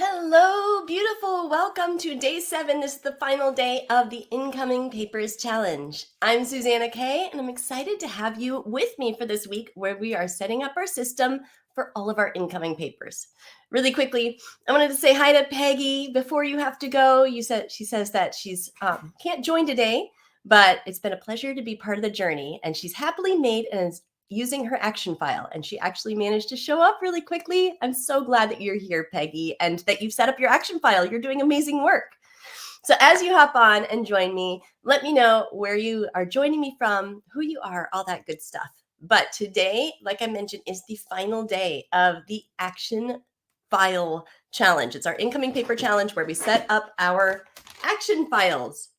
Hello, beautiful. Welcome to day 7. This is the final day of the Incoming Papers Challenge. I'm Suzanna Kaye, and I'm excited to have you with me for this week where we are setting up our system for all of our incoming papers. Really quickly, I wanted to say hi to Peggy before you have to go. She says that she's can't join today, but it's been a pleasure to be part of the journey, and she's happily made and is using her action file, and she actually managed to show up really quickly. I'm so glad that you're here, Peggy, and that you've set up your action file. You're doing amazing work. So as you hop on and join me, let me know where you are joining me from, who you are, all that good stuff. But today, like I mentioned, is the final day of the action file challenge. It's our incoming paper challenge where we set up our action files.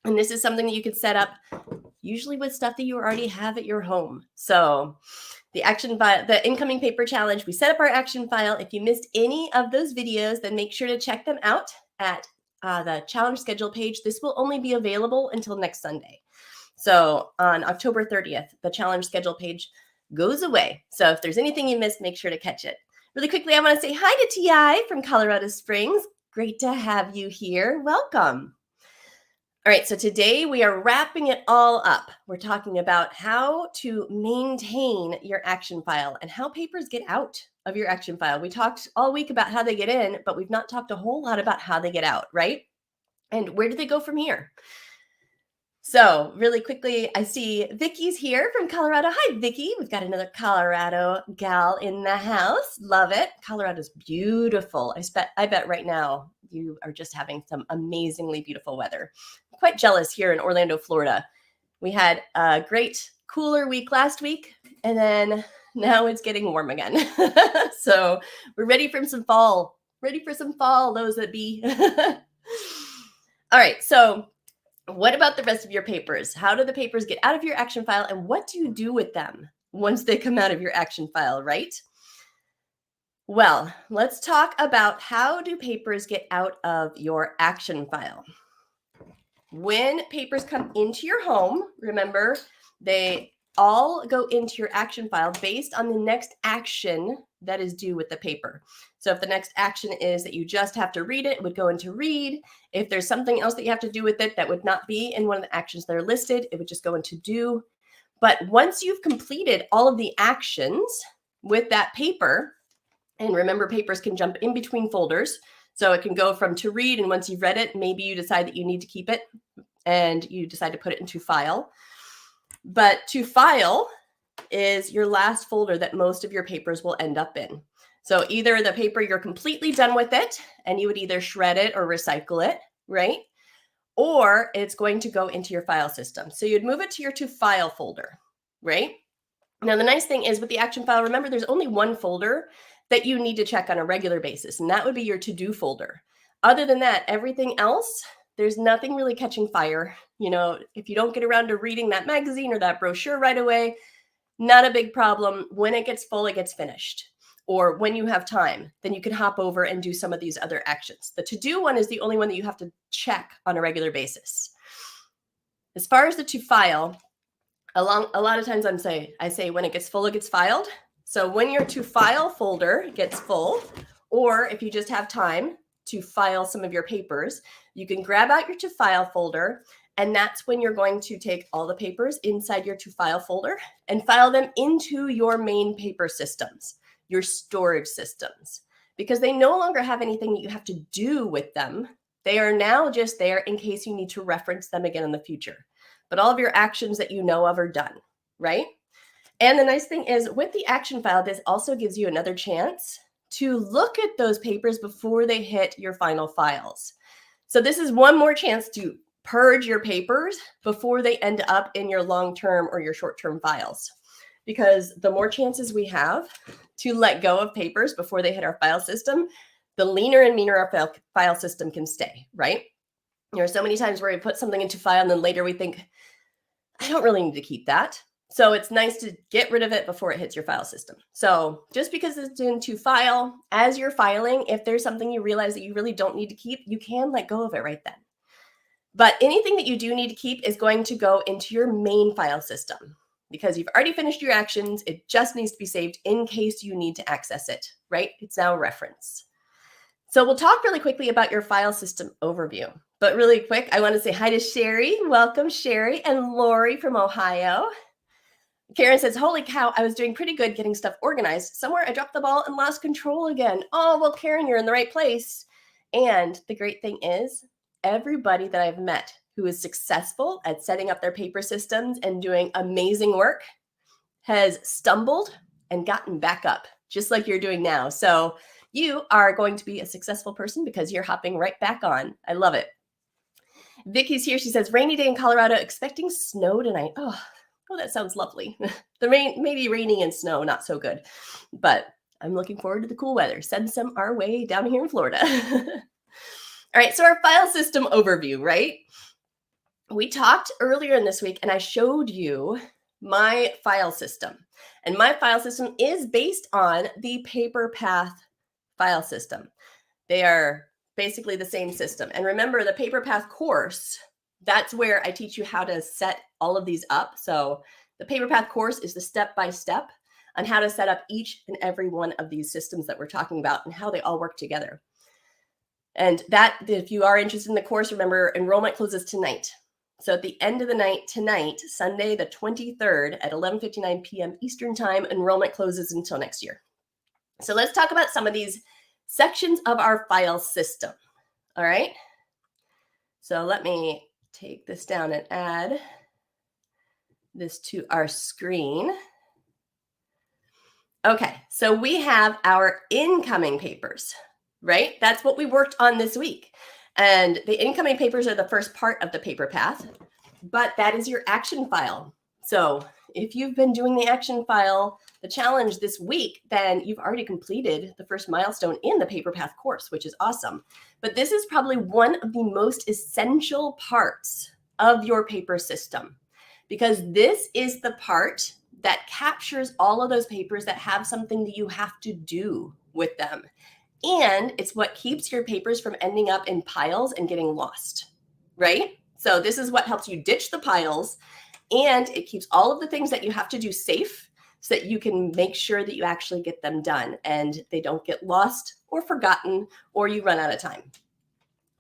And this is something that you could set up usually with stuff that you already have at your home. So the incoming paper challenge, we set up our action file. If you missed any of those videos, then make sure to check them out at the challenge schedule page. This will only be available until next Sunday. So on October 30th, the challenge schedule page goes away. So if there's anything you missed, make sure to catch it. Really quickly, I want to say hi to TI from Colorado Springs. Great to have you here. Welcome. All right, so today we are wrapping it all up. We're talking about how to maintain your action file and how papers get out of your action file. We talked all week about how they get in, but we've not talked a whole lot about how they get out, right? And where do they go from here? So really quickly, I see Vicky's here from Colorado. Hi, Vicky. We've got another Colorado gal in the house. Love it. Colorado's beautiful. I bet right now you are just having some amazingly beautiful weather. I'm quite jealous here in Orlando, Florida. We had a great cooler week last week, and then now it's getting warm again. So we're ready for some fall. Ready for some fall, those that be. All right, so what about the rest of your papers? How do the papers get out of your action file, and what do you do with them once they come out of your action file, right? Well, let's talk about how do papers get out of your action file. When papers come into your home, remember, they all go into your action file based on the next action that is due with the paper. So if the next action is that you just have to read it, it would go into read. If there's something else that you have to do with it that would not be in one of the actions that are listed, it would just go into do. But once you've completed all of the actions with that paper, and remember, papers can jump in between folders. So it can go from to read, and once you've read it, maybe you decide that you need to keep it and you decide to put it into file. But to file is your last folder that most of your papers will end up in. So either the paper, you're completely done with it and you would either shred it or recycle it, right? Or it's going to go into your file system. So you'd move it to your to file folder, right? Now, the nice thing is with the action file, remember, there's only one folder that you need to check on a regular basis, and that would be your to-do folder. Other than that, everything else, there's nothing really catching fire. You know, if you don't get around to reading that magazine or that brochure right away, not a big problem. When it gets full, it gets finished. Or when you have time, then you can hop over and do some of these other actions. The to-do one is the only one that you have to check on a regular basis. As far as the to file, a lot of times I say when it gets full, it gets filed. So when your to file folder gets full, or if you just have time to file some of your papers, you can grab out your to file folder, and that's when you're going to take all the papers inside your to file folder and file them into your main paper systems, your storage systems, because they no longer have anything that you have to do with them. They are now just there in case you need to reference them again in the future. But all of your actions that you know of are done, right? And the nice thing is with the action file, this also gives you another chance to look at those papers before they hit your final files. So this is one more chance to purge your papers before they end up in your long-term or your short-term files. Because the more chances we have to let go of papers before they hit our file system, the leaner and meaner our file system can stay, right? There are so many times where we put something into file and then later we think, I don't really need to keep that. So it's nice to get rid of it before it hits your file system. So just because it's into file, as you're filing, if there's something you realize that you really don't need to keep, you can let go of it right then. But anything that you do need to keep is going to go into your main file system because you've already finished your actions. It just needs to be saved in case you need to access it, right? It's now a reference. So we'll talk really quickly about your file system overview. But really quick, I want to say hi to Sherry. Welcome, Sherry, and Lori from Ohio. Karen says, holy cow, I was doing pretty good getting stuff organized. Somewhere I dropped the ball and lost control again. Oh, well, Karen, you're in the right place. And the great thing is, everybody that I've met who is successful at setting up their paper systems and doing amazing work has stumbled and gotten back up, just like you're doing now. So you are going to be a successful person because you're hopping right back on. I love it. Vicky's here. She says, rainy day in Colorado, expecting snow tonight. Oh, that sounds lovely. The rain, maybe raining and snow, not so good. But I'm looking forward to the cool weather. Send some our way down here in Florida. All right, so our file system overview, right? We talked earlier in this week and I showed you my file system. And my file system is based on the PaperPath file system. They are basically the same system. And remember, the PaperPath course, that's where I teach you how to set all of these up. So the PaperPath course is the step-by-step on how to set up each and every one of these systems that we're talking about and how they all work together. And that, if you are interested in the course, remember, enrollment closes tonight. So at the end of the night tonight, Sunday, the 23rd at 11:59 p.m. Eastern time, enrollment closes until next year. So let's talk about some of these sections of our file system. All right. So let me take this down and add this to our screen. Okay, so we have our incoming papers, right? That's what we worked on this week. And the incoming papers are the first part of the PaperPath, but that is your action file. So if you've been doing the action file, the challenge this week, then you've already completed the first milestone in the PaperPath course, which is awesome. But this is probably one of the most essential parts of your paper system, because this is the part that captures all of those papers that have something that you have to do with them. And it's what keeps your papers from ending up in piles and getting lost, right? So this is what helps you ditch the piles, and it keeps all of the things that you have to do safe so that you can make sure that you actually get them done and they don't get lost or forgotten or you run out of time.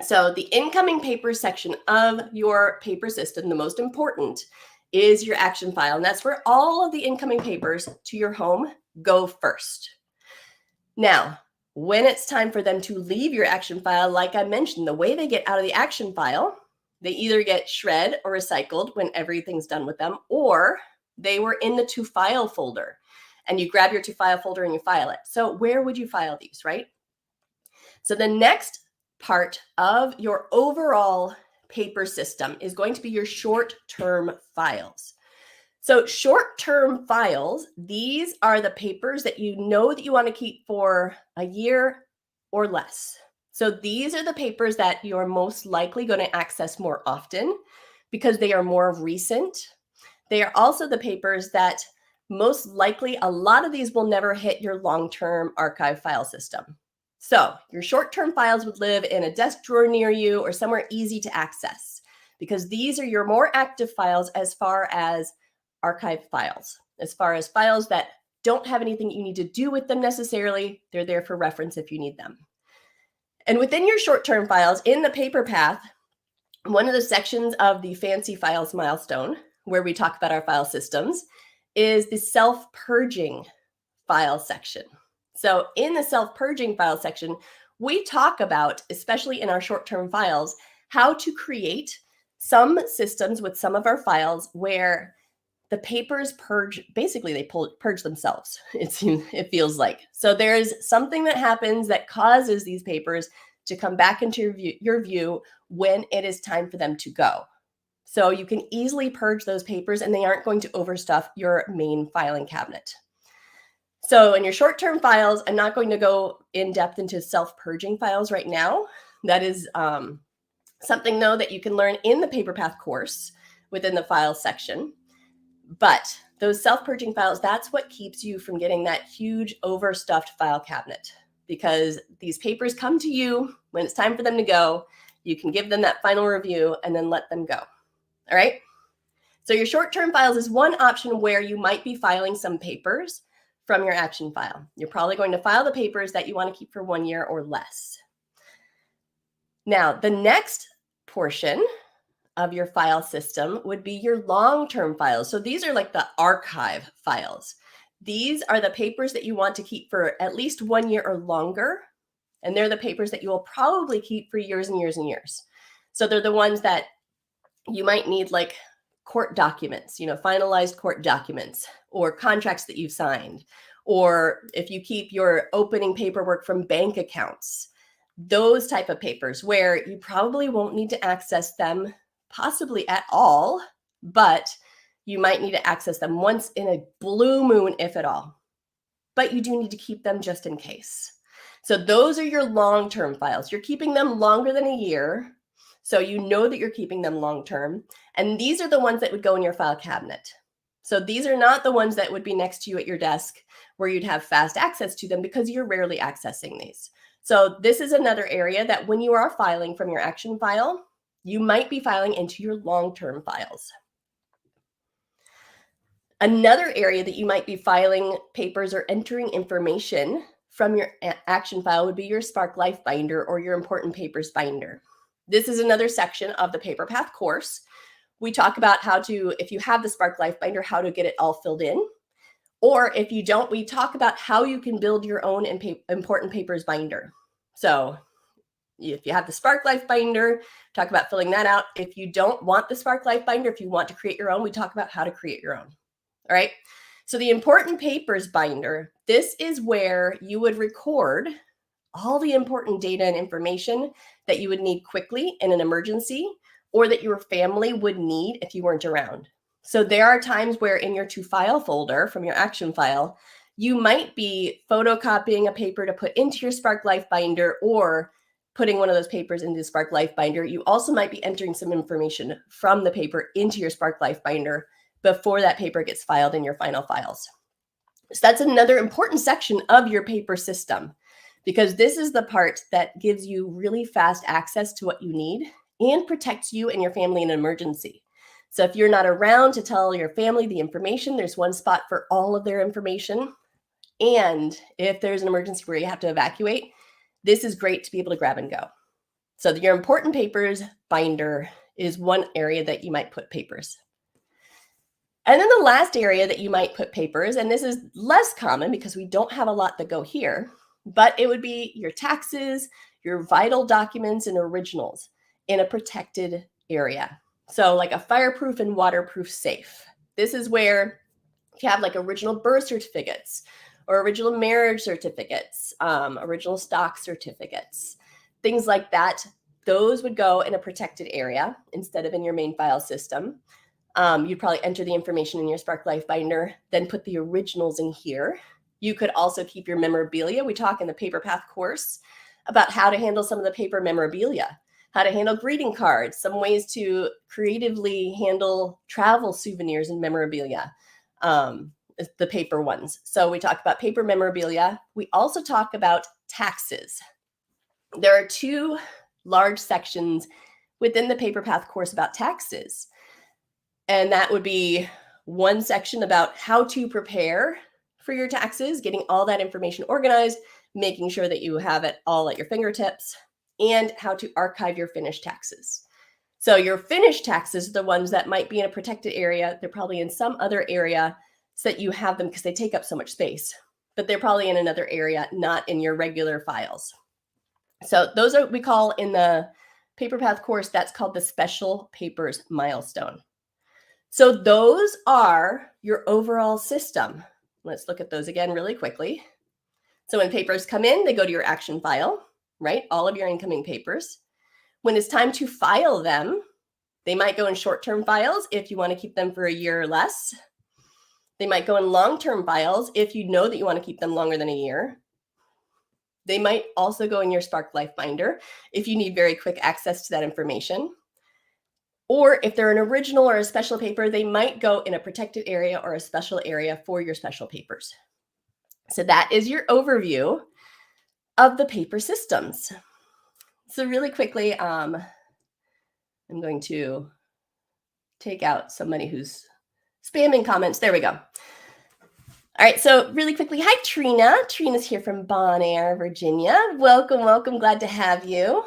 So the incoming paper section of your paper system, the most important, is your action file. And that's where all of the incoming papers to your home go first. Now, when it's time for them to leave your action file, like I mentioned, the way they get out of the action file, they either get shred or recycled when everything's done with them, or they were in the to file folder and you grab your to file folder and you file it. So where would you file these, right? So the next part of your overall paper system is going to be your short-term files. So short-term files, these are the papers that you know that you want to keep for a year or less. So these are the papers that you're most likely going to access more often because they are more recent. They are also the papers that most likely, a lot of these will never hit your long-term archive file system. So your short-term files would live in a desk drawer near you or somewhere easy to access, because these are your more active files as far as archive files. As far as files that don't have anything you need to do with them necessarily, they're there for reference if you need them. And within your short-term files in the PaperPath, one of the sections of the Fancy Files milestone, where we talk about our file systems, is the self-purging file section. So in the self-purging file section, we talk about, especially in our short-term files, how to create some systems with some of our files where the papers purge, basically they purge themselves, it feels like. So there's something that happens that causes these papers to come back into your view when it is time for them to go. So you can easily purge those papers and they aren't going to overstuff your main filing cabinet. So in your short-term files, I'm not going to go in depth into self-purging files right now. That is something, though, that you can learn in the PaperPath course within the files section. But those self-purging files, that's what keeps you from getting that huge overstuffed file cabinet, because these papers come to you when it's time for them to go. You can give them that final review and then let them go. All right. So your short-term files is one option where you might be filing some papers from your action file. You're probably going to file the papers that you want to keep for 1 year or less. Now, the next portion of your file system would be your long-term files. So these are like the archive files. These are the papers that you want to keep for at least 1 year or longer. And they're the papers that you will probably keep for years and years and years. So they're the ones that you might need, like court documents, finalized court documents, or contracts that you've signed, or if you keep your opening paperwork from bank accounts, those type of papers where you probably won't need to access them possibly at all, but you might need to access them once in a blue moon, if at all. But you do need to keep them just in case. So those are your long-term files. You're keeping them longer than a year, so you know that you're keeping them long-term. And these are the ones that would go in your file cabinet. So these are not the ones that would be next to you at your desk where you'd have fast access to them because you're rarely accessing these. So this is another area that when you are filing from your action file, you might be filing into your long-term files. Another area that you might be filing papers or entering information from your action file would be your Spark Life binder or your important papers binder. This is another section of the Paper Path course. We talk about how to, if you have the Spark Life binder, how to get it all filled in. Or if you don't, we talk about how you can build your own important papers binder. So if you have the Spark Life binder, talk about filling that out. If you don't want the Spark Life binder, if you want to create your own, we talk about how to create your own. All right. So the important papers binder, this is where you would record all the important data and information that you would need quickly in an emergency or that your family would need if you weren't around. So there are times where in your to file folder from your action file, you might be photocopying a paper to put into your Spark Life binder or putting one of those papers into the Spark Life binder. You also might be entering some information from the paper into your Spark Life binder before that paper gets filed in your final files. So that's another important section of your paper system, because this is the part that gives you really fast access to what you need and protects you and your family in an emergency. So if you're not around to tell your family the information, there's one spot for all of their information. And if there's an emergency where you have to evacuate, this is great to be able to grab and go. So your important papers binder is one area that you might put papers. And then the last area that you might put papers, and this is less common because we don't have a lot that go here, but it would be your taxes, your vital documents, and originals in a protected area. So like a fireproof and waterproof safe. This is where you have like original birth certificates or original marriage certificates, original stock certificates, things like that. Those would go in a protected area instead of in your main file system. You'd probably enter the information in your Spark Life binder, then put the originals in here. You could also keep your memorabilia. We talk in the Paper Path course about how to handle some of the paper memorabilia, how to handle greeting cards, some ways to creatively handle travel souvenirs and memorabilia, the paper ones. So we talk about paper memorabilia. We also talk about taxes. There are two large sections within the Paper Path course about taxes. And that would be one section about how to prepare for your taxes, getting all that information organized, making sure that you have it all at your fingertips, and how to archive your finished taxes. So your finished taxes are the ones that might be in a protected area. They're probably in some other area so that you have them because they take up so much space, but they're probably in another area, not in your regular files. So those are, we call in the Paper Path course, that's called the Special Papers Milestone. So those are your overall system. Let's look at those again really quickly. So when papers come in, they go to your action file, right? All of your incoming papers. When it's time to file them, they might go in short-term files if you want to keep them for a year or less. They might go in long-term files if you know that you want to keep them longer than a year. They might also go in your Spark Life binder if you need very quick access to that information. Or if they're an original or a special paper, they might go in a protected area or a special area for your special papers. So that is your overview of the paper systems. So really quickly, I'm going to take out somebody who's spamming comments. There we go. All right, so really quickly, hi, Trina. Trina's here from Bon Air, Virginia. Welcome, welcome. Glad to have you.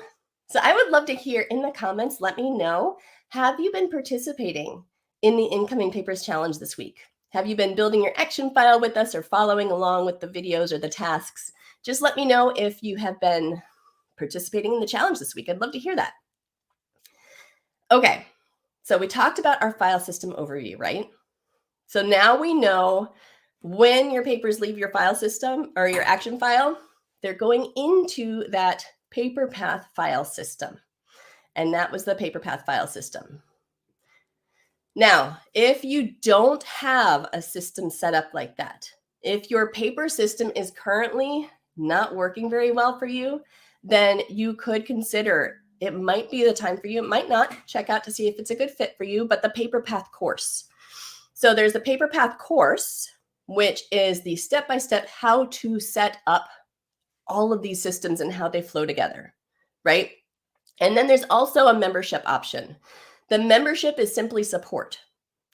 So I would love to hear in the comments, let me know, have you been participating in the Incoming Papers Challenge this week? Have you been building your action file with us or following along with the videos or the tasks? Just let me know if you have been participating in the challenge this week. I'd love to hear that. Okay, so we talked about our file system overview, right? So now we know when your papers leave your file system or your action file, they're going into that paper path file system. And that was the paper path file system. Now, if you don't have a system set up like that, if your paper system is currently not working very well for you, then you could consider it might be the time for you. It might not. Check out to see if it's a good fit for you, but the paper path course. So there's the paper path course, which is the step-by-step how to set up all of these systems and how they flow together, right? And then there's also a membership option. The membership is simply support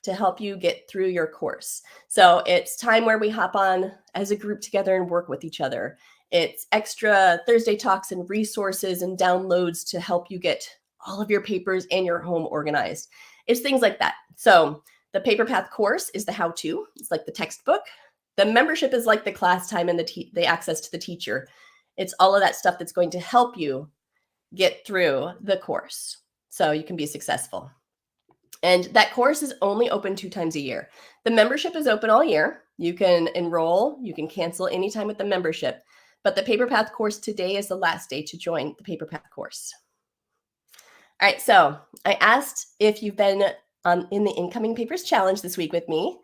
to help you get through your course. So it's time where we hop on as a group together and work with each other. It's extra Thursday talks and resources and downloads to help you get all of your papers and your home organized. It's things like that. So the paper path course is the how-to. It's like the textbook. The membership is like the class time and the access to the teacher. It's all of that stuff that's going to help you get through the course so you can be successful. And that course is only open 2 times a year. The membership is open all year. You can enroll, you can cancel anytime with the membership, but the paper path course today is the last day to join the paper path course. All right, so I asked if you've been in the Incoming Papers Challenge this week with me.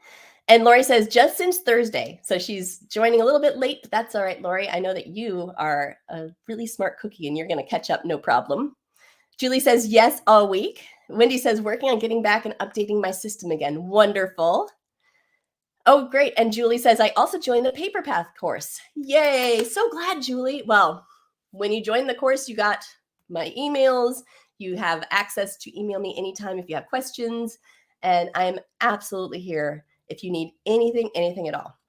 And Lori says, just since Thursday. So she's joining a little bit late, but that's all right, Lori. I know that you are a really smart cookie and you're going to catch up, no problem. Julie says, yes, all week. Wendy says, working on getting back and updating my system again. Wonderful. Oh, great. And Julie says, I also joined the paper path course. Yay. So glad, Julie. Well, when you joined the course, you got my emails. You have access to email me anytime if you have questions. And I'm absolutely here if you need anything at all.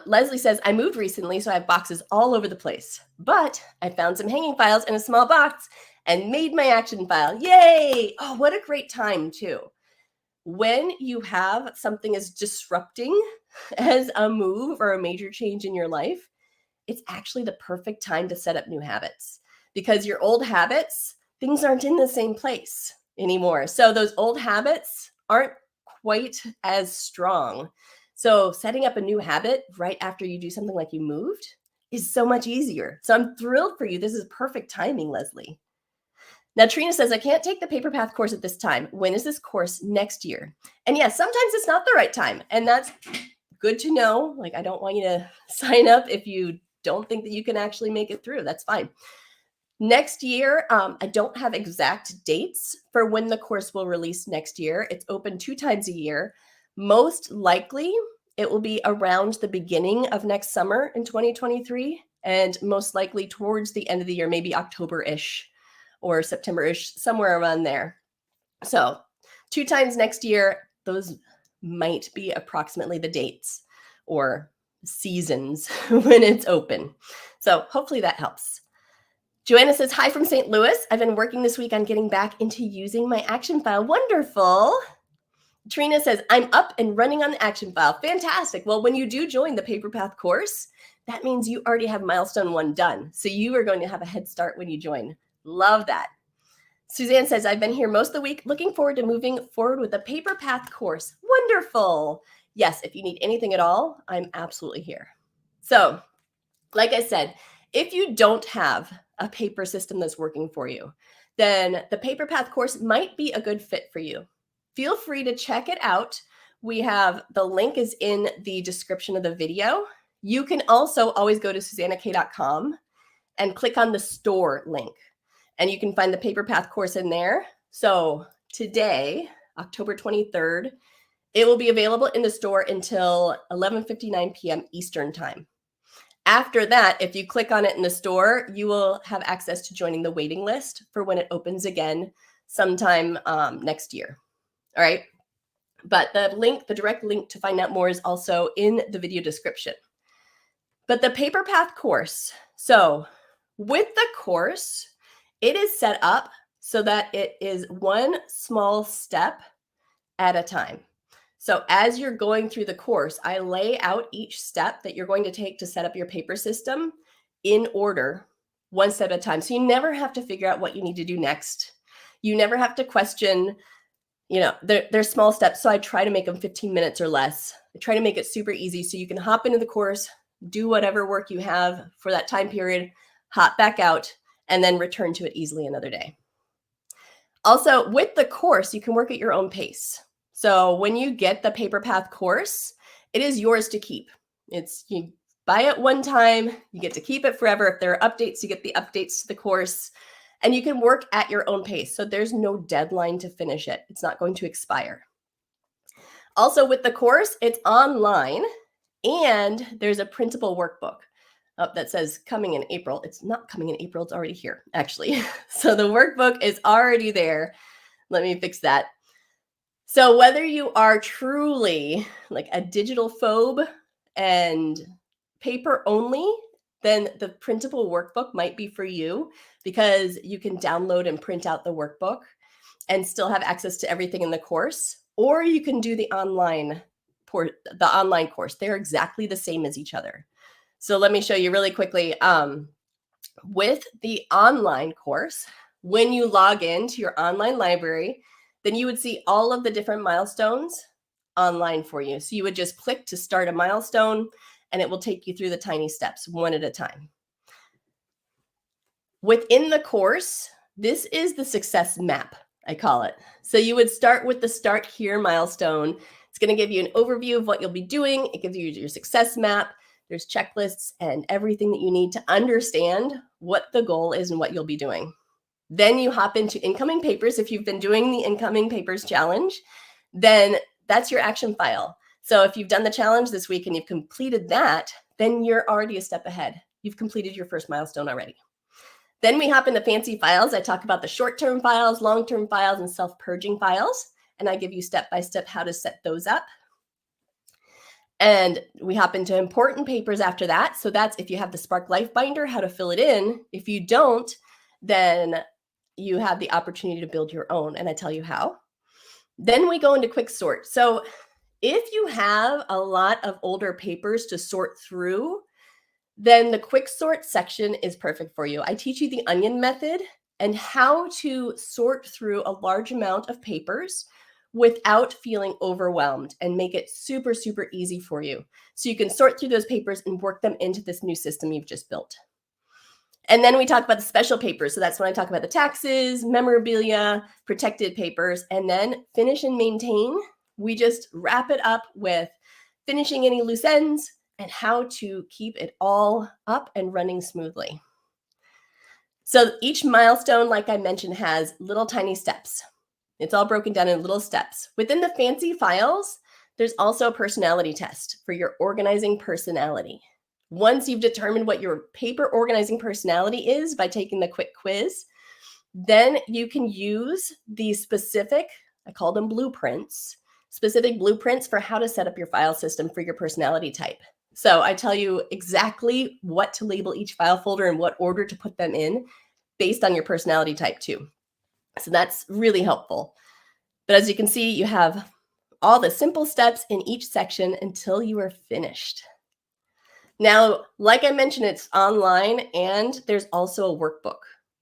Leslie says, I moved recently, so I have boxes all over the place, but I found some hanging files in a small box and made my action file. Yay! Oh, what a great time too. When you have something as disrupting as a move or a major change in your life, it's actually the perfect time to set up new habits because your old habits, things aren't in the same place anymore. So those old habits aren't quite as strong. So setting up a new habit right after you do something like you moved is so much easier. So I'm thrilled for you. This is perfect timing, Leslie. Now, Trina says, I can't take the paper path course at this time. When is this course next year? And yes, sometimes it's not the right time. And that's good to know. Like, I don't want you to sign up if you don't think that you can actually make it through. That's fine. Next year, I don't have exact dates for when the course will release next year. It's open 2 times a year. Most likely, it will be around the beginning of next summer in 2023, and most likely towards the end of the year, maybe October-ish or September-ish, somewhere around there. So 2 times next year, those might be approximately the dates or seasons when it's open. So hopefully that helps. Joanna says, hi from St. Louis. I've been working this week on getting back into using my action file. Wonderful. Trina says, I'm up and running on the action file. Fantastic. Well, when you do join the Paper Path course, that means you already have milestone 1 done. So you are going to have a head start when you join. Love that. Suzanne says, I've been here most of the week. Looking forward to moving forward with the Paper Path course. Wonderful. Yes, if you need anything at all, I'm absolutely here. So, like I said, if you don't have a paper system that's working for you, then the Paper Path course might be a good fit for you. Feel free to check it out. We have the link is in the description of the video. You can also always go to SuzannaKaye.com and click on the store link, and you can find the Paper Path course in there. So today, October 23rd, it will be available in the store until 11:59 p.m. Eastern time. After that, if you click on it in the store, you will have access to joining the waiting list for when it opens again sometime next year. All right. But the direct link to find out more is also in the video description. But the Paper Path course. So with the course, It is set up so that it is one small step at a time. So as you're going through the course, I lay out each step that you're going to take to set up your paper system in order, one step at a time. So you never have to figure out what you need to do next. You never have to question, they're small steps. So I try to make them 15 minutes or less. I try to make it super easy so you can hop into the course, do whatever work you have for that time period, hop back out, and then return to it easily another day. Also, with the course, you can work at your own pace. So when you get the Paper Path course, it is yours to keep. You buy it one time, you get to keep it forever. If there are updates, you get the updates to the course, and you can work at your own pace. So there's no deadline to finish it. It's not going to expire. Also with the course, it's online and there's a printable workbook that says coming in April. It's not coming in April, it's already here, actually. So the workbook is already there. Let me fix that. So whether you are truly like a digital phobe and paper only, then the printable workbook might be for you because you can download and print out the workbook and still have access to everything in the course. Or you can do the online course. They're exactly the same as each other. So let me show you really quickly. With the online course, when you log into your online library, then you would see all of the different milestones online for you. So you would just click to start a milestone and it will take you through the tiny steps one at a time. Within the course, this is the success map, I call it. So you would start with the start here milestone. It's going to give you an overview of what you'll be doing. It gives you your success map. There's checklists and everything that you need to understand what the goal is and what you'll be doing. Then you hop into incoming papers. If you've been doing the incoming papers challenge, then that's your action file. So if you've done the challenge this week and you've completed that, then you're already a step ahead. You've completed your first milestone already. Then we hop into fancy files. I talk about the short-term files, long-term files, and self-purging files. And I give you step-by-step how to set those up. And we hop into important papers after that. So that's if you have the Spark Life Binder, how to fill it in. If you don't, then you have the opportunity to build your own, and I tell you how. Then we go into quick sort. So if you have a lot of older papers to sort through, then the quick sort section is perfect for you. I teach you the onion method and how to sort through a large amount of papers without feeling overwhelmed and make it super, super easy for you. So you can sort through those papers and work them into this new system you've just built. And then we talk about the special papers. So that's when I talk about the taxes, memorabilia, protected papers, and then finish and maintain. We just wrap it up with finishing any loose ends and how to keep it all up and running smoothly. So each milestone, like I mentioned, has little tiny steps. It's all broken down in little steps. Within the fancy files, there's also a personality test for your organizing personality. Once you've determined what your paper organizing personality is by taking the quick quiz, then you can use the specific, I call them blueprints, specific blueprints for how to set up your file system for your personality type. So I tell you exactly what to label each file folder and what order to put them in based on your personality type too. So that's really helpful. But as you can see, you have all the simple steps in each section until you are finished. Now, like I mentioned, it's online and there's also a workbook.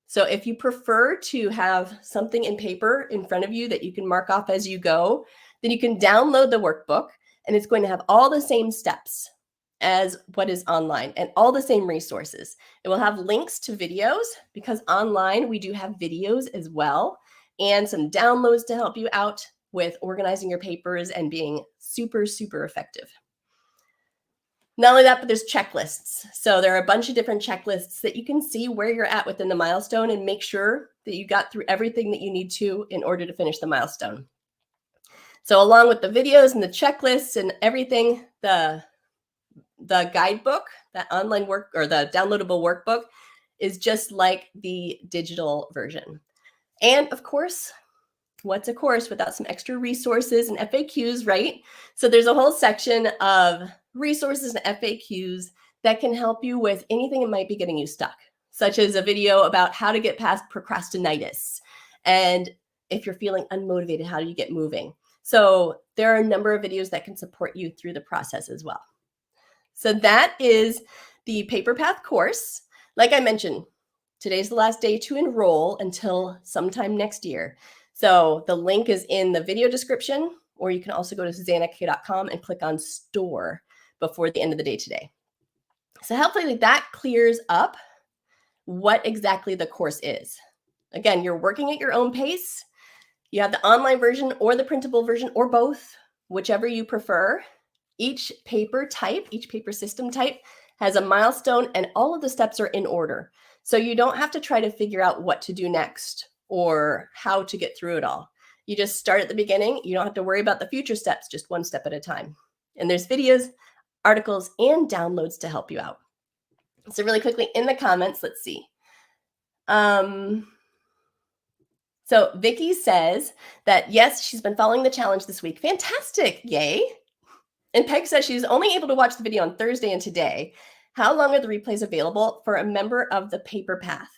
So if you prefer to have something in paper in front of you that you can mark off as you go, then you can download the workbook and it's going to have all the same steps as what is online and all the same resources. It will have links to videos because online we do have videos as well and some downloads to help you out with organizing your papers and being super, super effective. Not only that, but there's checklists. So there are a bunch of different checklists that you can see where you're at within the milestone and make sure that you got through everything that you need to in order to finish the milestone. So along with the videos and the checklists and everything, the guidebook, that online work or the downloadable workbook is just like the digital version. And of course, what's a course without some extra resources and FAQs, right? So there's a whole section of resources and FAQs that can help you with anything that might be getting you stuck. such as a video about how to get past procrastinitis. And if you're feeling unmotivated, how do you get moving? So there are a number of videos that can support you through the process as well. So that is the Paper Path course. Like I mentioned, today's the last day to enroll until sometime next year. So the link is in the video description, or you can also go to SuzannaKaye.com and click on store before the end of the day today. So hopefully that clears up what exactly the course is. Again, you're working at your own pace. You have the online version or the printable version or both, whichever you prefer. Each paper type, each paper system type has a milestone, and all of the steps are in order. So you don't have to try to figure out what to do next or how to get through it all. You just start at the beginning. You don't have to worry about the future steps, just one step at a time. And there's videos, articles, and downloads to help you out. So really quickly in the comments, let's see. So Vicky says that, yes, she's been following the challenge this week. Fantastic. Yay. And Peg says she's only able to watch the video on Thursday and today. How long are the replays available for a member of the Paper Path?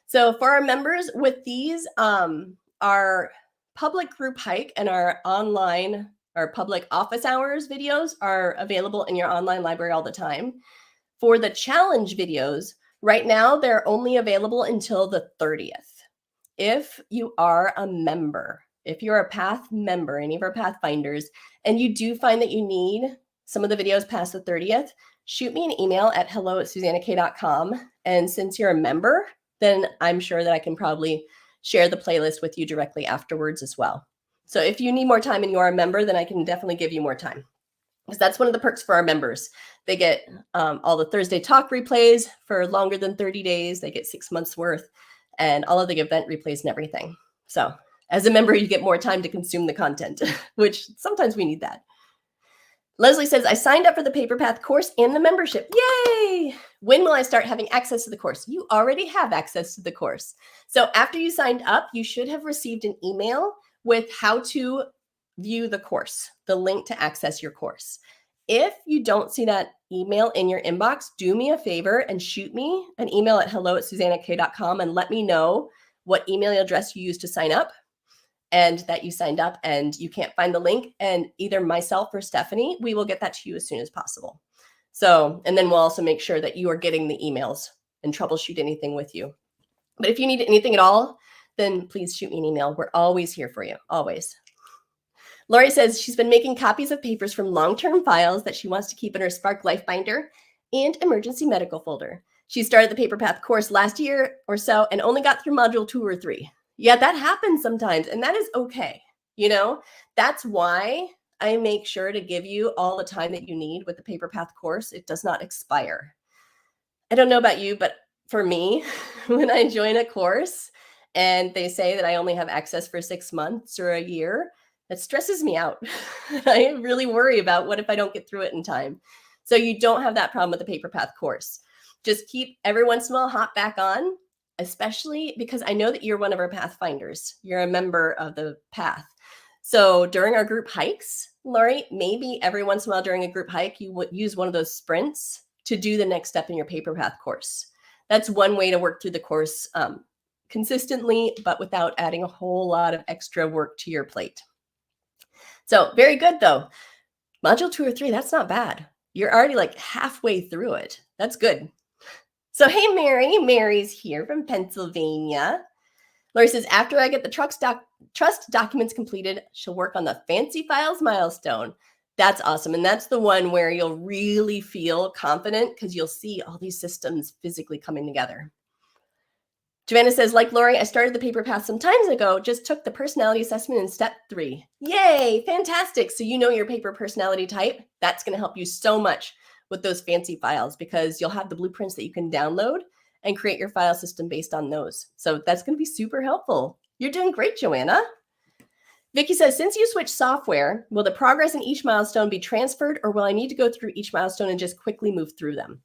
So for our members with these, our public group hike and our online or public office hours videos are available in your online library all the time. For the challenge videos, right now, they're only available until the 30th. If you are a member, if you're a Path member, any of our Pathfinders, and you do find that you need some of the videos past the 30th, shoot me an email at hello@SuzannaKaye.com. And since you're a member, then I'm sure that I can probably share the playlist with you directly afterwards as well. So if you need more time and you are a member, then I can definitely give you more time. Because that's one of the perks for our members. They get all the Thursday talk replays for longer than 30 days. They get 6 months worth and all of the event replays and everything. So as a member, you get more time to consume the content, which sometimes we need that. Leslie says, I signed up for the Paper Path course and the membership. Yay! When will I start having access to the course? You already have access to the course. So after you signed up, you should have received an email with how to view the course, the link to access your course. If you don't see that email in your inbox, do me a favor and shoot me an email at hello@SuzannaKaye.com and let me know what email address you used to sign up and that you signed up and you can't find the link. And either myself or Stephanie, we will get that to you as soon as possible. So, and then we'll also make sure that you are getting the emails and troubleshoot anything with you. But if you need anything at all, then please shoot me an email. We're always here for you, always. Lori says she's been making copies of papers from long-term files that she wants to keep in her Spark Life binder and emergency medical folder. She started the Paper Path course last year or so and only got through module 2 or 3. Yeah, that happens sometimes, and that is okay. You know, that's why I make sure to give you all the time that you need with the Paper Path course. It does not expire. I don't know about you, but for me, when I join a course and they say that I only have access for 6 months or a year, that stresses me out. I really worry about what if I don't get through it in time. So you don't have that problem with the Paper Path course. Just keep every once in a while hop back on, especially because I know that you're one of our Pathfinders. You're a member of the Path. So during our group hikes, Lori, maybe every once in a while during a group hike, you would use one of those sprints to do the next step in your Paper Path course. That's one way to work through the course consistently, but without adding a whole lot of extra work to your plate. So very good though. Module 2 or 3, that's not bad. You're already like halfway through it. That's good. So hey, Mary. Mary's here from Pennsylvania. Lori says, after I get the trust documents completed, she'll work on the fancy files milestone. That's awesome. And that's the one where you'll really feel confident because you'll see all these systems physically coming together. Joanna says, like Lori, I started the Paper Path some time ago, just took the personality assessment in step 3. Yay, fantastic. So you know your paper personality type. That's going to help you so much with those fancy files because you'll have the blueprints that you can download and create your file system based on those. So that's going to be super helpful. You're doing great, Joanna. Vicky says, since you switched software, will the progress in each milestone be transferred or will I need to go through each milestone and just quickly move through them?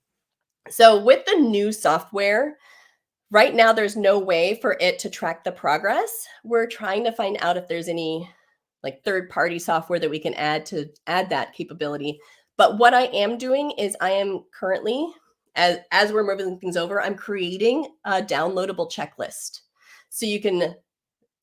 So with the new software, right now, there's no way for it to track the progress. We're trying to find out if there's any like third-party software that we can add to add that capability. But what I am doing is I am currently as we're moving things over, I'm creating a downloadable checklist. So you can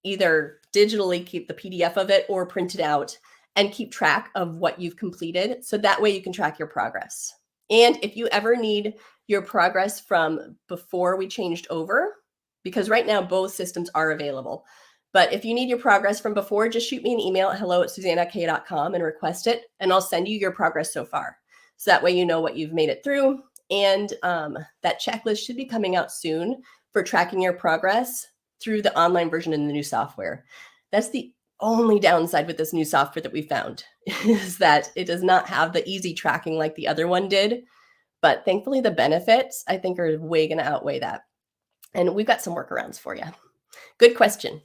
either digitally keep the PDF of it or print it out and keep track of what you've completed. So that way you can track your progress. And if you ever need your progress from before we changed over, because right now both systems are available, but if you need your progress from before, just shoot me an email at hello@suzannakaye.com and request it, and I'll send you your progress so far. So that way you know what you've made it through. And that checklist should be coming out soon for tracking your progress through the online version in the new software. That's the only downside with this new software that we found is that it does not have the easy tracking like the other one did. But thankfully, the benefits, I think, are way going to outweigh that. And we've got some workarounds for you. Good question.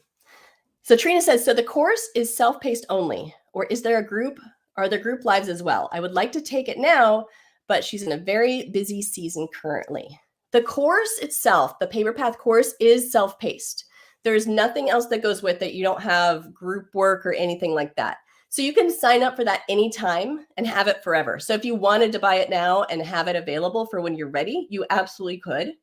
So Trina says, so the course is self-paced only, or is there a group? Are there group lives as well? I would like to take it now, but she's in a very busy season currently. The course itself, the Paper Path course, is self-paced. There's nothing else that goes with it. You don't have group work or anything like that. So you can sign up for that anytime and have it forever. So if you wanted to buy it now and have it available for when you're ready, you absolutely could.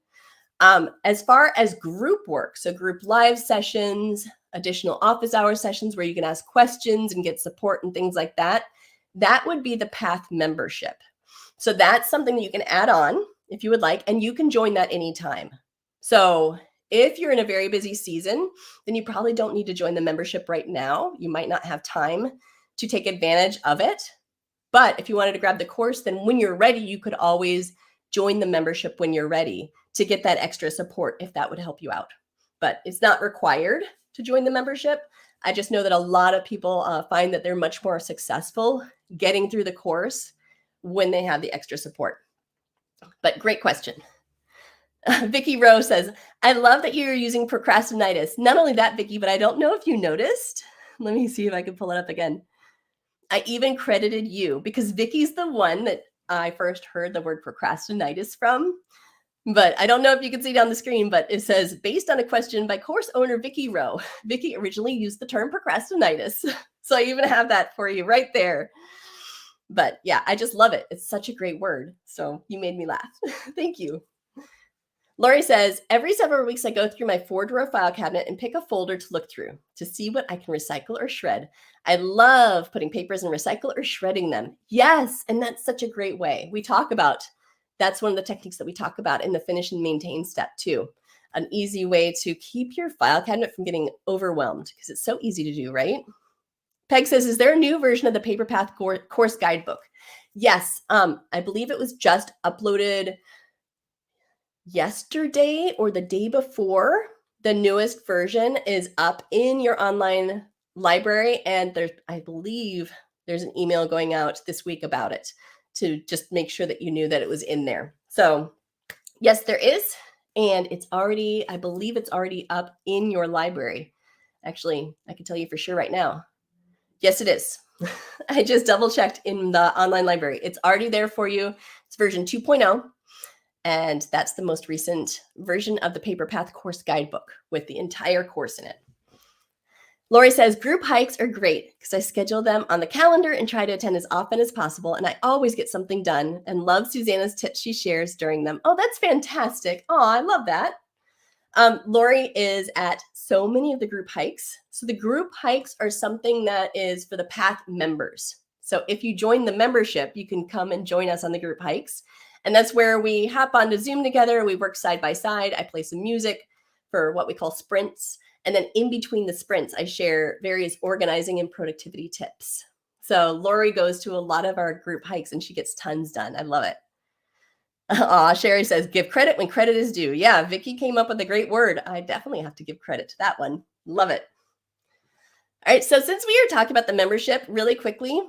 As far as group work, so group live sessions, additional office hour sessions where you can ask questions and get support and things like that, that would be the Path membership. So that's something that you can add on if you would like, and you can join that anytime. So if you're in a very busy season, then you probably don't need to join the membership right now. You might not have time to take advantage of it. But if you wanted to grab the course, then when you're ready, you could always join the membership when you're ready to get that extra support if that would help you out. But it's not required to join the membership. I just know that a lot of people find that they're much more successful getting through the course when they have the extra support. But great question. Vicki Rowe says, I love that you're using procrastinitis. Not only that, Vicki, but I don't know if you noticed. Let me see if I can pull it up again. I even credited you because Vicki's the one that I first heard the word procrastinitis from. But I don't know if you can see down the screen, but it says, based on a question by course owner Vicki Rowe, Vicki originally used the term procrastinitis. So I even have that for you right there. But yeah, I just love it. It's such a great word. So you made me laugh. Thank you. Lori says, every several weeks I go through my 4-drawer file cabinet and pick a folder to look through to see what I can recycle or shred. I love putting papers in recycle or shredding them. Yes, and that's such a great way. That's one of the techniques that we talk about in the finish and maintain step too. An easy way to keep your file cabinet from getting overwhelmed because it's so easy to do, right? Peg says, is there a new version of the Paper Path course guidebook? Yes, I believe it was just uploaded yesterday or the day before. The newest version is up in your online library, and I believe there's an email going out this week about it to just make sure that you knew that it was in there. So yes, there is, and I believe it's already up in your library. Actually, I can tell you for sure right now. Yes, it is. I just double checked in the online library. It's already there for you. It's version 2.0. And that's the most recent version of the Paper Path course guidebook with the entire course in it. Lori says, group hikes are great because I schedule them on the calendar and try to attend as often as possible. And I always get something done and love Susanna's tips she shares during them. Oh, that's fantastic. Oh, I love that. Lori is at so many of the group hikes. So the group hikes are something that is for the Path members. So if you join the membership, you can come and join us on the group hikes. And that's where we hop onto Zoom together. We work side by side. I play some music for what we call sprints. And then in between the sprints, I share various organizing and productivity tips. So Lori goes to a lot of our group hikes and she gets tons done. I love it. Sherry says, give credit when credit is due. Yeah, Vicki came up with a great word. I definitely have to give credit to that one. Love it. All right, so since we are talking about the membership really quickly,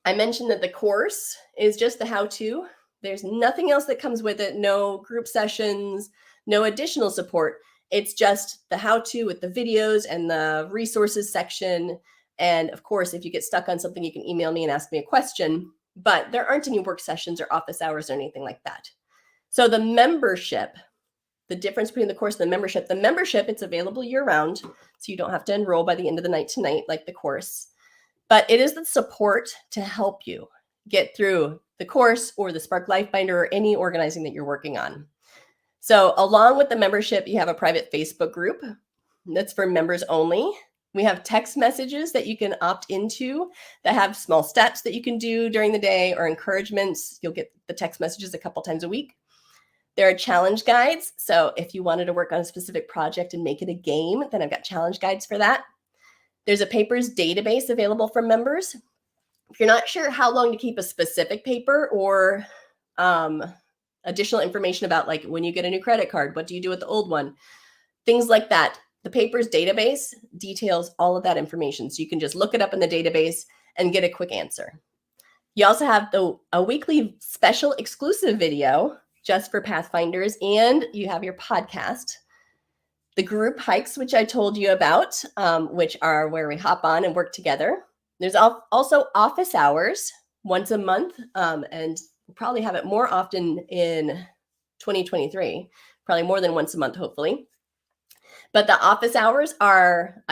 I mentioned that the course is just the how-to. There's nothing else that comes with it. No group sessions, no additional support. It's just the how-to with the videos and the resources section. And of course, if you get stuck on something, you can email me and ask me a question. But there aren't any work sessions or office hours or anything like that. So the membership, the difference between the course and the membership, it's available year-round. So you don't have to enroll by the end of the night tonight like the course. But it is the support to help you get through the course or the Spark Life Binder or any organizing that you're working on. So along with the membership, you have a private Facebook group that's for members only. We have text messages that you can opt into that have small steps that you can do during the day or encouragements. You'll get the text messages a couple times a week. There are challenge guides. So if you wanted to work on a specific project and make it a game, then I've got challenge guides for that. There's a papers database available for members. If you're not sure how long to keep a specific paper or additional information about like when you get a new credit card, what do you do with the old one? Things like that. The papers database details all of that information. So you can just look it up in the database and get a quick answer. You also have a weekly special exclusive video just for Pathfinders, and you have your podcast. The group hikes, which I told you about, which are where we hop on and work together. There's also office hours once a month, and we'll probably have it more often in 2023, probably more than once a month, hopefully. But the office hours are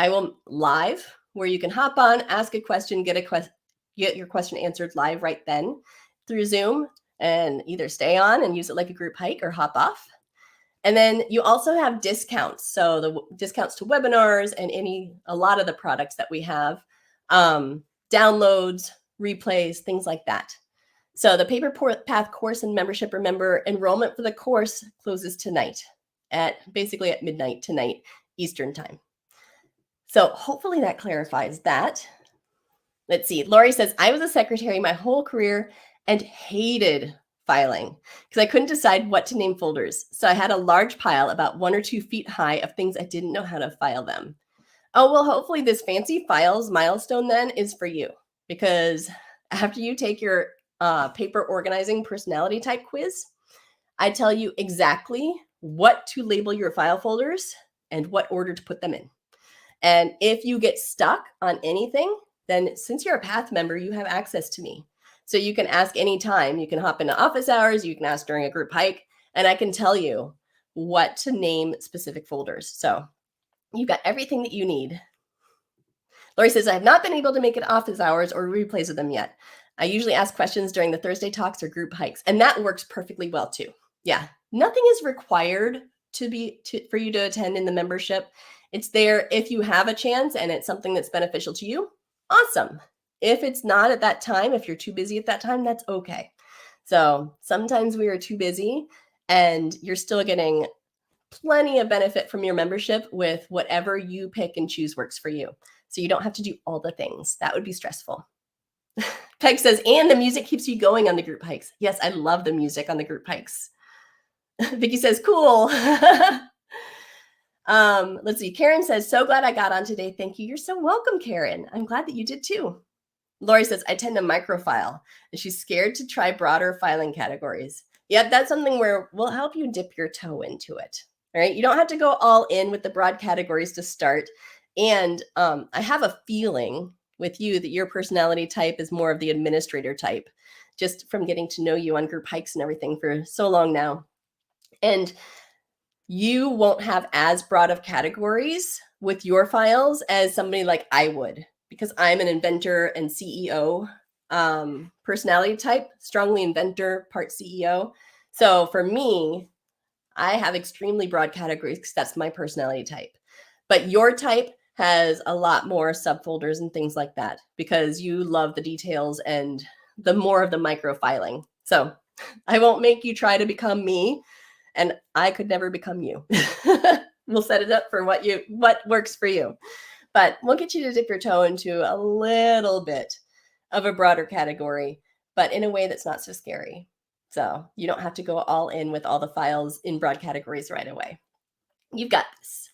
live, where you can hop on, ask a question, get your question answered live right then through Zoom, and either stay on and use it like a group hike or hop off. And then you also have discounts. So the discounts to webinars and a lot of the products that we have, downloads, replays, things like that. So the Paper Path course and membership, remember, enrollment for the course closes tonight basically at midnight tonight, Eastern time. So hopefully that clarifies that. Let's see. Lori says, I was a secretary my whole career and hated filing because I couldn't decide what to name folders. So I had a large pile about 1 or 2 feet high of things I didn't know how to file them. Oh, well, hopefully this fancy files milestone then is for you, because after you take your paper organizing personality type quiz, I tell you exactly what to label your file folders and what order to put them in. And if you get stuck on anything, then since you're a Path member, you have access to me. So you can ask anytime. You can hop into office hours. You can ask during a group hike, and I can tell you what to name specific folders. So you've got everything that you need. Lori says, I have not been able to make it office hours or replays of them yet. I usually ask questions during the Thursday talks or group hikes, and that works perfectly well too. Yeah, nothing is required for you to attend in the membership. It's there if you have a chance and it's something that's beneficial to you. Awesome. If it's not at that time, if you're too busy at that time, that's okay. So sometimes we are too busy and you're still getting plenty of benefit from your membership with whatever you pick and choose works for you. So you don't have to do all the things. That would be stressful. Peg says, and the music keeps you going on the group hikes. Yes, I love the music on the group hikes. Vicky says, cool. Let's see. Karen says, so glad I got on today. Thank you. You're so welcome, Karen. I'm glad that you did too. Lori says, I tend to microfile, and she's scared to try broader filing categories. Yep, that's something where we'll help you dip your toe into it. All right. You don't have to go all in with the broad categories to start. And I have a feeling with you that your personality type is more of the administrator type, just from getting to know you on group hikes and everything for so long now. And you won't have as broad of categories with your files as somebody like I would, because I'm an inventor and CEO personality type, strongly inventor, part CEO. So for me, I have extremely broad categories because that's my personality type. But your type has a lot more subfolders and things like that because you love the details and the more of the micro filing. So I won't make you try to become me, and I could never become you. We'll set it up for what works for you. But we'll get you to dip your toe into a little bit of a broader category, but in a way that's not so scary. So you don't have to go all in with all the files in broad categories right away. You've got this.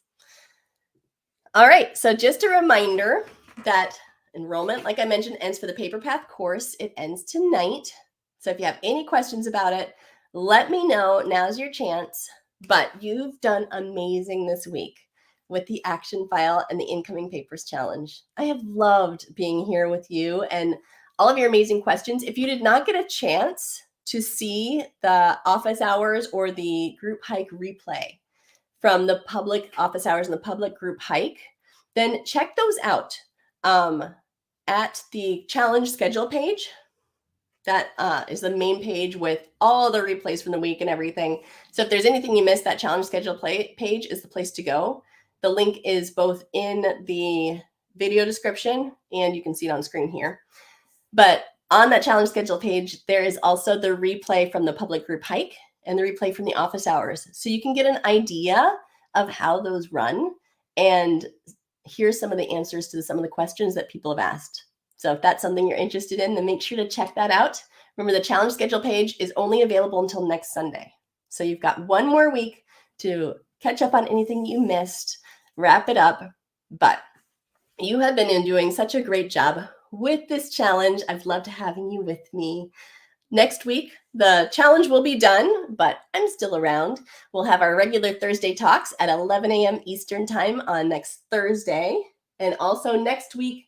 All right, so just a reminder that enrollment, like I mentioned, ends for the Paper Path course. It ends tonight. So if you have any questions about it, let me know. Now's your chance. But you've done amazing this week with the action file and the incoming papers challenge. I have loved being here with you and all of your amazing questions. If you did not get a chance to see the office hours or the group hike replay from the public office hours and the public group hike, then check those out at the challenge schedule page. That is the main page with all the replays from the week and everything. So if there's anything you missed, that challenge schedule page is the place to go. The link is both in the video description and you can see it on screen here. But on that challenge schedule page, there is also the replay from the public group hike and the replay from the office hours. So you can get an idea of how those run. And here's some of the answers to some of the questions that people have asked. So if that's something you're interested in, then make sure to check that out. Remember, the challenge schedule page is only available until next Sunday. So you've got one more week to catch up on anything you missed, wrap it up. But you have been doing such a great job with this challenge. I've loved having you with me. Next week, the challenge will be done, but I'm still around. We'll have our regular Thursday talks at 11 a.m. Eastern time on next Thursday. And also next week,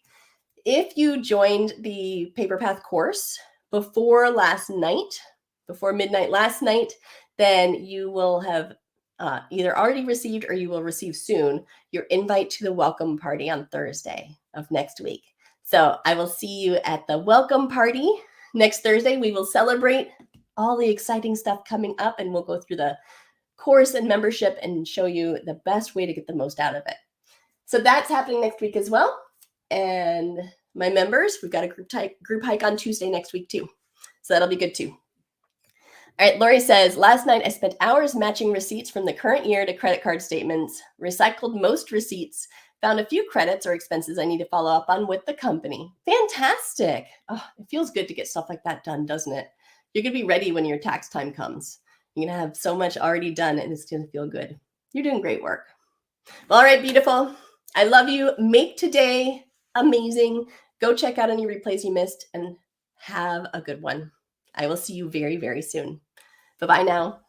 if you joined the Paper Path course before midnight last night, then you will have either already received or you will receive soon your invite to the welcome party on Thursday of next week. So I will see you at the welcome party next Thursday. We will celebrate all the exciting stuff coming up, and we'll go through the course and membership and show you the best way to get the most out of it. So that's happening next week as well. And my members, we've got a group hike on Tuesday next week too. So that'll be good too. All right, Lori says, last night I spent hours matching receipts from the current year to credit card statements, recycled most receipts, found a few credits or expenses I need to follow up on with the company. Fantastic. Oh, it feels good to get stuff like that done, doesn't it? You're going to be ready when your tax time comes. You're going to have so much already done and it's going to feel good. You're doing great work. Well, all right, beautiful. I love you. Make today amazing. Go check out any replays you missed and have a good one. I will see you very, very soon. Bye-bye now.